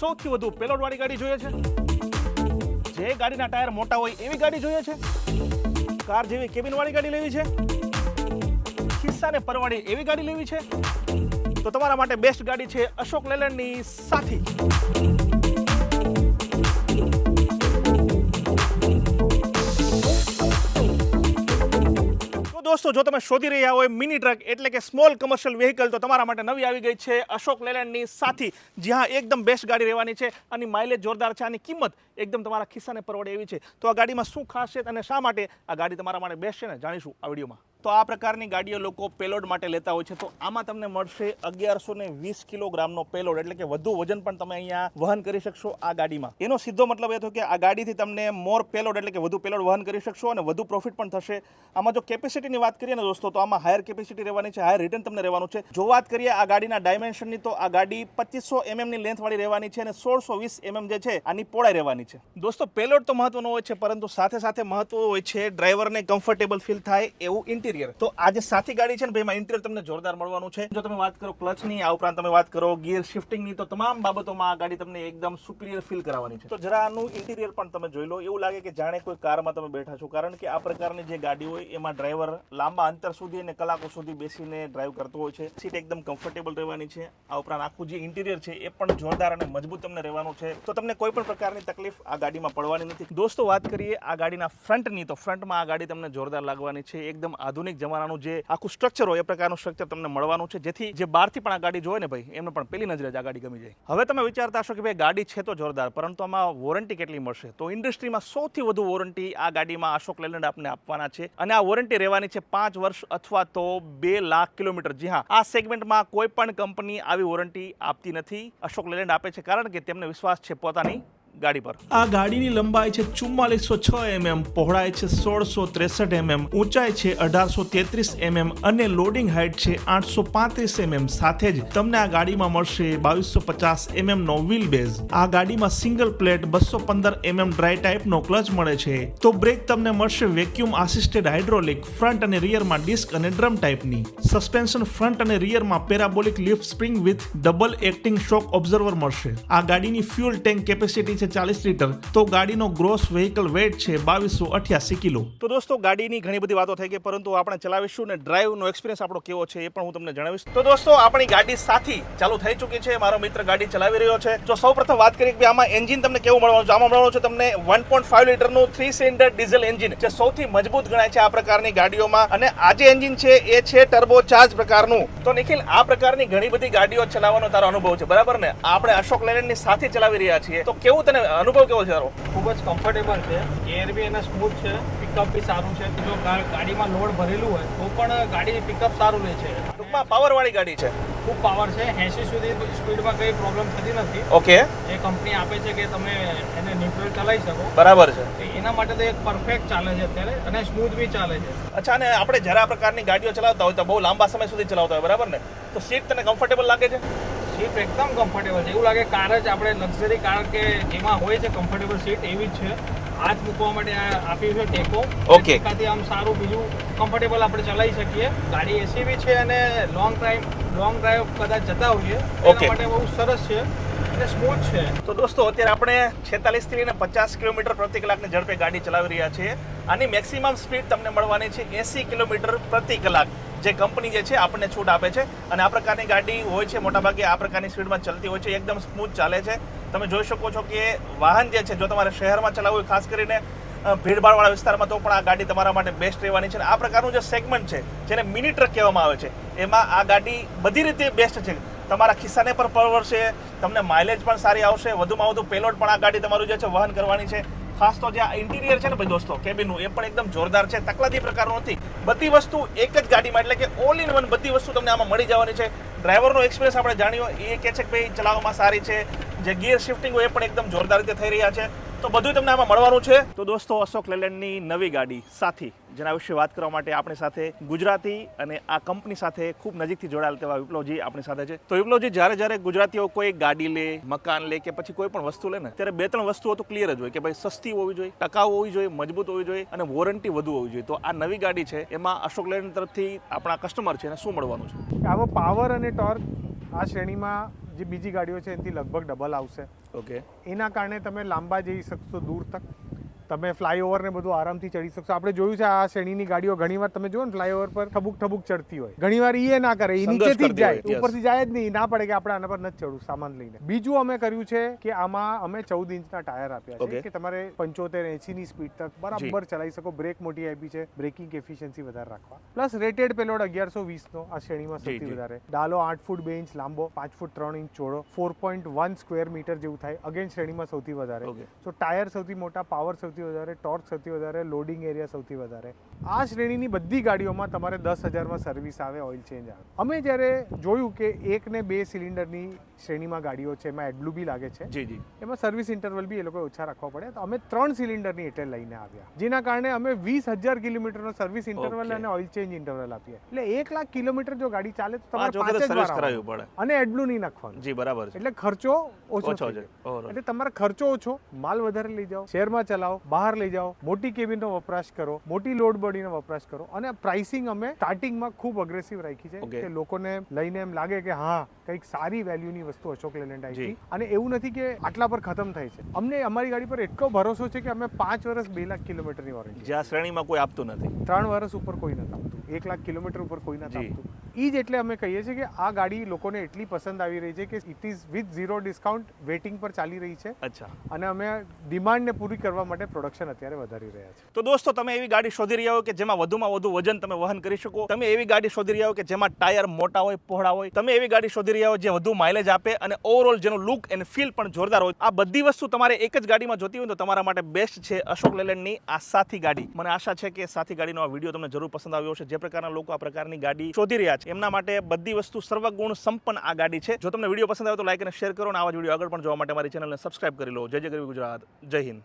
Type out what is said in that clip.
સૌથી વધુ પેલોડ વાળી ગાડી જોઈએ છે? જે ગાડીના ટાયર મોટા હોય એવી ગાડી જોઈએ છે? કાર જેવી કેબિન વાળી ગાડી લેવી છે? ખિસ્સાને પરવાડી એવી ગાડી લેવી છે? તો તમારા માટે બેસ્ટ ગાડી છે અશોક લેલેન્ડની સાથી. દોસ્તો, જો તમે શોધી રહ્યા હોય મિની ટ્રક એટલે કે સ્મોલ કમર્શિયલ વ્હીકલ, તો તમારા માટે નવી આવી ગઈ છે અશોક લેલેન્ડની સાથી. જ્યાં એકદમ બેસ્ટ ગાડી રહેવાની છે અને માઇલેજ જોરદાર છે. આની કિંમત એકદમ તમારા ખિસ્સાને પરવડે એવી છે. તો આ ગાડીમાં શું ખાસિયત અને શા માટે આ ગાડી તમારા માટે બેસ્ટ છે ને જાણીશું આ વિડીયોમાં. તો આ પ્રકારની ગાડીઓ લોકો પેલોડ માટે લેતા હોય છે. તો આમાં તમને મળશે 1120 કિલોગ્રામનો પેલોડ, એટલે કે વધુ વજન પણ તમે અહીંયા વહન કરી શકશો આ ગાડીમાં. એનો સીધો મતલબ એ થયો કે આ ગાડીથી તમને મોર પેલોડ એટલે કે વધુ પેલોડ વહન કરી શકશો અને વધુ પ્રોફિટ પણ થશે. આમાં જો કેપેસિટીની વાત કરીએ ને દોસ્તો, તો આમાં હાયર કેપેસિટી રહેવાની છે, હાયર રિટર્ન તમને રહેવાનું છે. જો વાત કરીએ આ ગાડીના ડાયમેન્શનની, તો આ ગાડી 2500 mm ની લેન્થ વાળી રહેવાની છે અને 1620 mm જે છે આની પહોળાઈ રહેવાની છે. દોસ્તો, પેલોડ તો મહત્વનો હોય છે, પરંતુ સાથે સાથે મહત્વ હોય છે ડ્રાઈવરને કમ્ફર્ટેબલ ફીલ થાય એવું ઇન્ટિરિયર. તો આ જે સાથી ગાડી છે ને ભાઈ, એમાં ઇન્ટિરિયર તમને જોરદાર મળવાનું છે. જો તમે વાત કરો ક્લચની, આ ઉપરાંત તમે વાત કરો ગિયર શિફ્ટિંગની, તો તમામ બાબતોમાં આ ગાડી તમને એકદમ સુપિરિયર ફીલ કરાવવાની છે. તો જરા આનું ઇન્ટિરિયર પણ તમે જોઈ લો, એવું લાગે કે જાણે કોઈ કારમાં તમે બેઠા છો. કારણ કે આ પ્રકારની જે ગાડી હોય એમાં ડ્રાઈવર લાંબા અંતર સુધી અને કલાકો સુધી બેસીને ડ્રાઈવ કરતો હોય છે. સીટ એકદમ કમ્ફર્ટેબલ રહેવાની છે. આ ઉપરાંત આખું જે ઇન્ટિરિયર છે એ પણ જોરદાર અને મજબૂત તમને રહેવાનું છે. તો તમને કોઈ પણ પ્રકારની તકલીફ આ ગાડીમાં પડવાની નથી. દોસ્તો, વાત કરીએ આ ગાડીના ફ્રન્ટની, તો ફ્રન્ટમાં આ ગાડી તમને જોરદાર લાગવાની છે. એકદમ આધુનિક જમાનાનું જે આખું સ્ટ્રક્ચર હોય એ પ્રકારનું સ્ટ્રક્ચર તમને મળવાનું છે, જેથી જે બહારથી પણ આ ગાડી જોવે ને ભાઈ, એમને પણ પેલી નજરે જ આ ગાડી ગમી જાય. હવે તમે વિચારતા હશો કે ભાઈ ગાડી છે તો જોરદાર, પરંતુ આમાં વોરંટી કેટલી મળશે? તો ઇન્ડસ્ટ્રીમાં સૌથી વધુ વોરંટી આ ગાડીમાં અશોક લેલેન્ડ આપને આપવાના છે અને આ વોરંટી રહેવાની છે 5 વર્ષ અથવા તો 2 લાખ કિલોમીટર. જી હા, આ સેગમેન્ટમાં કોઈ પણ કંપની આવી વોરંટી આપતી નથી. અશોક લેલેન્ડ આપે છે કારણ કે તેમને વિશ્વાસ છે પોતાની ગાડી પર. આ ગાડીની લંબાઈ છે 4406 mm, પહોળાઈ છે 1663 mm, ઊંચાઈ છે 1833 mm અને લોડિંગ હાઇટ છે 835 mm. સાથે જ તમને આ ગાડીમાં મળશે 2250 mm નો વ્હીલ બેઝ. આ ગાડીમાં સિંગલ પ્લેટ 215 mm ડ્રાય ટાઈપનો ક્લચ મળે છે. તો બ્રેક તમને મળશે વેક્યુમ આસિસ્ટેડ હાઇડ્રોલિક, ફ્રન્ટ અને રિયરમાં ડિસ્ક અને ડ્રમ ટાઈપની. સસ્પેન્શન ફ્રન્ટ અને રિયરમાં parabolic leaf spring with double acting shock observer મળશે. આ ગાડીની ફ્યુઅલ ટેન્ક કેપેસિટી છે 40 લીટર. તો ગાડીનો ગ્રોસ વ્હીકલ વેટ છે 2288 કિલો. તો દોસ્તો, ગાડીની ઘણી બધી વાતો થઈ ગઈ, પરંતુ આપણે ચલાવીશું ને ડ્રાઈવનો એક્સપિરિયન્સ આપણો કેવો છે એ પણ હું તમને જણાવીશ. તો દોસ્તો, આપણી ગાડી સાથી ચાલુ થઈ ચૂકી છે. મારો મિત્ર ગાડી ચલાવી રહ્યો છે. જો સૌપ્રથમ વાત કરીએ કે આમાં એન્જિન તમને કેવું મળવાનું છે. આમાં મળવાનું છે તમને 1.5 લીટરનું 3 સિલિન્ડર ડીઝલ એન્જિન, જે સૌથી મજબૂત ગણાય છે આ પ્રકારની ગાડીઓમાં. અને આ જે એન્જિન છે એ છે ટર્બો ચાર્જ પ્રકારનું. તો નિખિલ, આ પ્રકારની ઘણી બધી ગાડીઓ ચલાવવાનો તારો અનુભવ છે, બરાબર ને? આપણે અશોક લેલેન્ડની સાથે ચલાવી રહ્યા છીએ, તો કેવું તને અનુભવ કેવો છે તારો? ખૂબ જ કમ્ફર્ટેબલ છે, એર બી એના સ્મૂથ છે, પિકઅપ બી સારું છે. જો ગાડીમાં લોડ ભરેલું હોય તો પણ ગાડી પિકઅપ સારું લે છે. ટૂંકમાં પાવર વાળી ગાડી છે, ખૂબ પાવર છે. 80 સુધી સ્પીડમાં કંઈ પ્રોબ્લેમ થતી નથી. ઓકે, જે કંપની આપે છે કે તમે એને ન્યુટ્રલ ચલાવી શકો, બરાબર છે. તો એના માટે તો એક પરફેક્ટ ચાલે છે અત્યારે અને સ્મૂથ બી ચાલે છે. અચ્છા, અને આપણે જ્યારે આ પ્રકારની ગાડીઓ ચલાવતા હોય તો બહુ લાંબા સમય સુધી ચલાવતા હોય, બરાબર ને? તો સીટ તને કમ્ફર્ટેબલ લાગે છે? સીટ એકદમ કમ્ફર્ટેબલ છે. એવું લાગે કાર જ આપણે લક્ઝરી કાર કે જેમાં હોય છે કમ્ફર્ટેબલ સીટ, એવી જ છે. હાથ મૂકવા માટે આપ્યું છે ટેકો. ઓકે, એનાથી આમ સારું બીજું કમ્ફર્ટેબલ આપણે ચલાવી શકીએ. ગાડી એસી બી છે અને લોંગ ડ્રાઈવ કદાચ જતા હોઈએ એના માટે બહુ સરસ છે અને સ્મૂથ છે. તો દોસ્તો, અત્યારે આપણે 46 થી લઈને 50 કિલોમીટર પ્રતિ કલાકની ઝડપે ગાડી ચલાવી રહ્યા છીએ. આની મેક્સિમમ સ્પીડ તમને મળવાની છે 80 કિલોમીટર પ્રતિ કલાક, જે કંપની જે છે આપણને છૂટ આપે છે. અને આ પ્રકારની ગાડી હોય છે મોટાભાગે આ પ્રકારની સ્પીડમાં ચલતી હોય છે, એકદમ સ્મૂથ ચાલે છે. તમે જોઈ શકો છો કે વાહન જે છે, જો તમારે શહેરમાં ચલાવવું હોય, ખાસ કરીને ભીડભાડવાળા વિસ્તારમાં, તો પણ આ ગાડી તમારા માટે બેસ્ટ રહેવાની છે. આ પ્રકારનું જે સેગમેન્ટ છે, જેને મિની ટ્રક કહેવામાં આવે છે, એમાં આ ગાડી બધી રીતે બેસ્ટ છે. તમારા ખિસ્સાને પણ પરવડશે, તમને માઇલેજ પણ સારી આવશે, વધુમાં વધુ પેલોડ પણ આ ગાડી તમારું જે છે વહન કરવાની છે. ખાસ તો જે ઇન્ટિરિયર છે ને ભાઈ દોસ્તો, કેબિનનું, એ પણ એકદમ જોરદાર છે. તકલાદી પ્રકારનું નથી. બધી વસ્તુ એક જ ગાડીમાં, એટલે કે ઓલ ઇન વન બધી વસ્તુ તમને આમાં મળી જવાની છે. ડ્રાઈવરનો એક્સપિરિયન્સ આપણે જાણ્યો, એ કહે છે કે ભાઈ ચલાવવામાં સારી છે. જે ગિયર શિફ્ટિંગ હોય એ પણ એકદમ જોરદાર રીતે થઈ રહ્યા છે. તો બધું તમને આમાં મળવાનું છે. તો દોસ્તો, અશોક લેલેન્ડની નવી ગાડી સાથી, જેના વિશે વાત કરવા માટે આપણી સાથે ગુજરાતી અને આ કંપની સાથે ખૂબ નજીકથી જોડાયેલા તેવા વિપ્લવજી આપણી સાથે છે. તો વિપ્લવજી, જ્યારે ગુજરાતીઓ કોઈ ગાડી લે, મકાન લે કે પછી કોઈ પણ વસ્તુ લે ને, ત્યારે 2-3 વસ્તુઓ તો ક્લિયર જ હોય કે ભાઈ સસ્તી હોવી જોઈએ, ટકાઉ હોવી જોઈએ, મજબૂત હોવી જોઈએ અને વોરંટી વધુ હોવી જોઈએ. તો આ નવી ગાડી છે, એમાં અશોક લેલેન્ડ તરફથી આપણા કસ્ટમર છે એને શું મળવાનું છે? આવો પાવર અને ટોર્ક આ શ્રેણીમાં જે બીજી ગાડીઓ છે એનાથી લગભગ ડબલ આવશે. ઓકે. એના કારણે તમે લાંબા જઈ શકશો, દૂર તક તમે ફ્લાયઓવર ને બધું આરામથી ચડી શકશો. આપણે જોયું છે આ શ્રેણીની ગાડીઓ ઘણીવાર તમે જુઓ ને ફ્લાયઓવર પર ઠબુક ઠબુક ચડતી હોય, ઘણીવાર એ ના કરે, એ નીચેથી જ જાય, ઉપરથી જાય જ નહીં, ના પડે કે આપણે આના પર નથી ચડવું સામાન લઈને. બીજું અમે કર્યું છે કે આમાં અમે 14 ઇંચના ટાયર આપ્યા છે કે તમારે 75-80 ની સ્પીડ તક બરાબર ચલાવી શકો. બ્રેક મોટી આપી છે, બ્રેકિંગ એફિશિયન્સી વધારે રાખવા. પ્લસ રેટેડ પેલોડ 1120 નો આ શ્રેણીમાં સૌથી વધારે. ડાલો 8 ફૂટ 2 ઇંચ લાંબો, 5 ફૂટ 3 ઇંચ ચોડો, 4.1 સ્ક્વેર મીટર જેવું થાય. અગેન શ્રેણીમાં સૌથી વધારે. સો ટાયર સૌથી મોટા, પાવર સૌથી વધારે, ટોર્ક સૌથી વધારે, લોડિંગ એરિયા સૌથી વધારે. આ શ્રેણીની બધી ગાડીઓમાં તમારે 10,000માં સર્વિસ આવે, ઓઇલ ચેન્જ આવે. અમે જ્યારે જોયું કે 1 ને 2 સિલિન્ડરની શ્રેણીમાં ગાડીઓ છે એમાં એડબ્લ્યુ બી લાગે છે, જી જી, એમાં સર્વિસ ઇન્ટરવલ બી એ લોકો ઓછા રાખવા પડે, તો અમે 3 સિલિન્ડરની એટલે લઈને આવ્યા, જેના કારણે અમે 20,000 કિલોમીટરનો સર્વિસ ઇન્ટરવલ અને ઓઇલ ચેન્જ ઇન્ટરવલ આપીએ. એટલે 1 લાખ કિલોમીટર જો ગાડી ચાલે તો તમારે 5 જ વાર કરાવવું પડે અને એડબ્લ્યુ નહીં નાખવાનું. જી બરાબર છે. એટલે ખર્ચો ઓછો છે. એટલે તમારો ખર્ચો ઓછો, માલ વધારે લઈ જાઓ, શહેરમાં ચલાવો, બહાર લઈ જાઓ, મોટી કેબિનનો વપરાશ કરો, મોટી લોડ બોડીનો વપરાશ કરો. અને પ્રાઇસિંગ અમે સ્ટાર્ટિંગમાં ખૂબ અગ્રેસિવ રાખી છે કે લોકોને લઈને એમ લાગે કે હા કંઈક સારી વેલ્યુની વસ્તુ અશોક લેલેન્ડ આવી છે. અને એવું નથી કે આટલા પર ખતમ થાય છે. અમને અમારી ગાડી પર એટલો ભરોસો છે કે અમે 5 વર્ષ 2 લાખ કિલોમીટરની વોરંટી, જે આ શ્રેણીમાં કોઈ આપતું નથી. 3 વર્ષ ઉપર કોઈ નથી આપતું, 1 લાખ કિલોમીટર ઉપર કોઈ નથી આપતું. એ જ એટલે અમે કહીએ છીએ કે આ ગાડી લોકોને એટલી પસંદ આવી રહી છે કે it is with zero discount waiting પર ચાલી રહી છે. અચ્છા. અને અમે ડિમાન્ડને પૂરી કરવા માટે પ્રોડક્શન અત્યારે વધારી રહ્યા છે. તો દોસ્તો, તમે એવી ગાડી શોધી રહ્યા હો કે જેમાં વધુમાં વધુ વજન તમે વહન કરી શકો, તમે એવી ગાડી શોધી રહ્યા હો કે જેમાં ટાયર મોટા હોય, પહોળા હોય, તમે એવી ગાડી શોધી રહ્યા હો જે વધુ માઇલેજ આપે અને ઓવરઓલ જેનું લુક એન્ડ ફીલ પણ જોરદાર હોય, આ બધી વસ્તુ તમારે એક જ ગાડીમાં જોતી હોય તો તમારા માટે બેસ્ટ છે અશોક લેલેન્ડની આ સાથી ગાડી. મને આશા છે કે સાથી ગાડીનો આ વિડીયો તમને જરૂર પસંદ આવ્યો હશે. જે પ્રકારના લોકો આ પ્રકારની ગાડી શોધી રહ્યા છે એમના માટે બધી વસ્તુ સર્વગુણ સંપન્ન આ ગાડી છે. જો તમને વિડીયો પસંદ આવે તો લાઈક અને શેર કરો અને આવા જ વિડીયો આગળ પણ જોવા માટે મારી ચેનલને સબસ્ક્રાઇબ કરી લો. જય જય ગરવી ગુજરાત, જય હિન્દ.